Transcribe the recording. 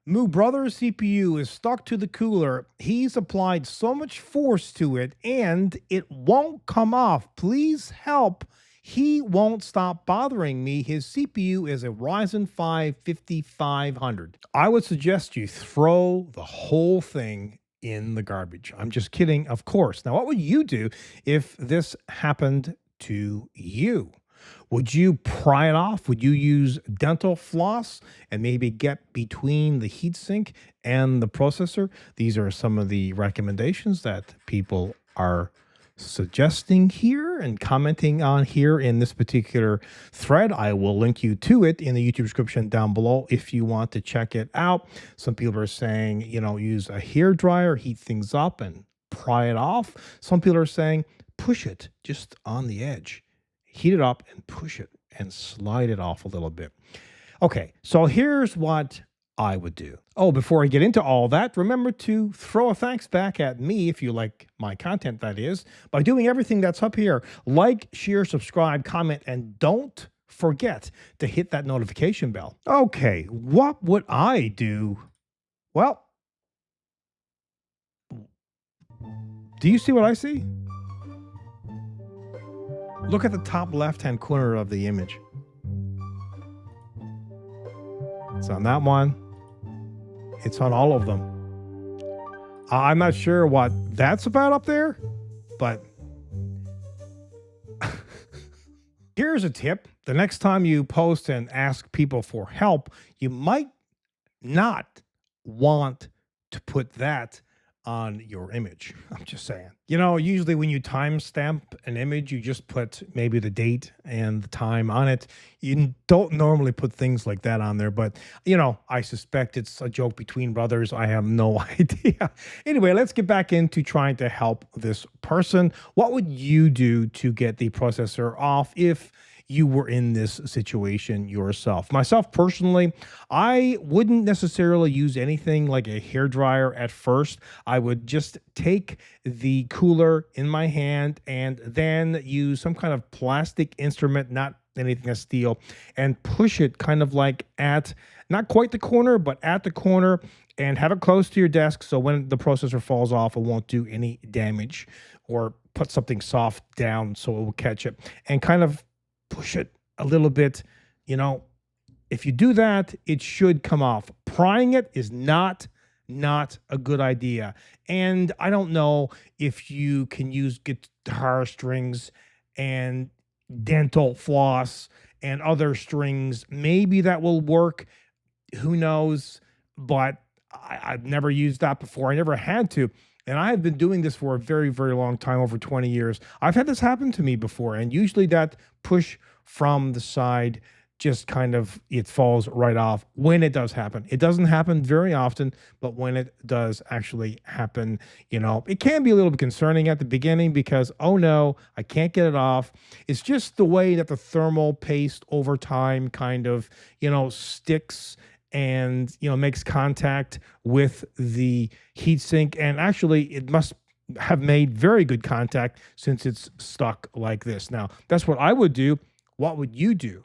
Moo brother's CPU is stuck to the cooler. He's applied so much force to it and it won't come off. Please help. He won't stop bothering me. His CPU is a Ryzen 5 5500. I would suggest you throw the whole thing in the garbage. I'm just kidding, of course. Now, what would you do if this happened to you? Would you pry it off? Would you use dental floss and maybe get between the heatsink and the processor? These are some of the recommendations that people are suggesting here and commenting on here in this particular thread. I will link you to it in the YouTube description down below if you want to check it out. Some people are saying, use a hair dryer, heat things up and pry it off. Some people are saying push it just on the edge. Heat it up and push it and slide it off a little bit. Okay, so here's what I would do. Oh, before I get into all that, remember to throw a thanks back at me if you like my content, that is, by doing everything that's up here. Like, share, subscribe, comment, and don't forget to hit that notification bell. Okay, what would I do? Well, do you see what I see? Look at the top left-hand corner of the image. It's on that one. It's on all of them. I'm not sure what that's about up there, but here's a tip. The next time you post and ask people for help, you might not want to put that on your image. I'm just saying. Usually when you timestamp an image, you just put maybe the date and the time on it. You don't normally put things like that on there, but I suspect it's a joke between brothers. I have no idea. Anyway, let's get back into trying to help this person. What would you do to get the processor off if you were in this situation yourself? Myself personally, I wouldn't necessarily use anything like a hairdryer at first. I would just take the cooler in my hand and then use some kind of plastic instrument, not anything of steel, and push it kind of like at not quite the corner, but at the corner, and have it close to your desk so when the processor falls off, it won't do any damage, or put something soft down so it will catch it, and kind of push it a little bit. If you do that, it should come off. Prying it is not a good idea. And I don't know if you can use guitar strings and dental floss and other strings. Maybe that will work. Who knows? But I've never used that before. I never had to. And I have been doing this for a very, very long time, over 20 years. I've had this happen to me before, and usually that push from the side just kind of, it falls right off when it does happen. It doesn't happen very often, but when it does actually happen, it can be a little bit concerning at the beginning because, oh no, I can't get it off. It's just the way that the thermal paste over time kind of, sticks and makes contact with the heatsink, and actually it must have made very good contact since it's stuck like this. Now, that's what I would do. What would you do?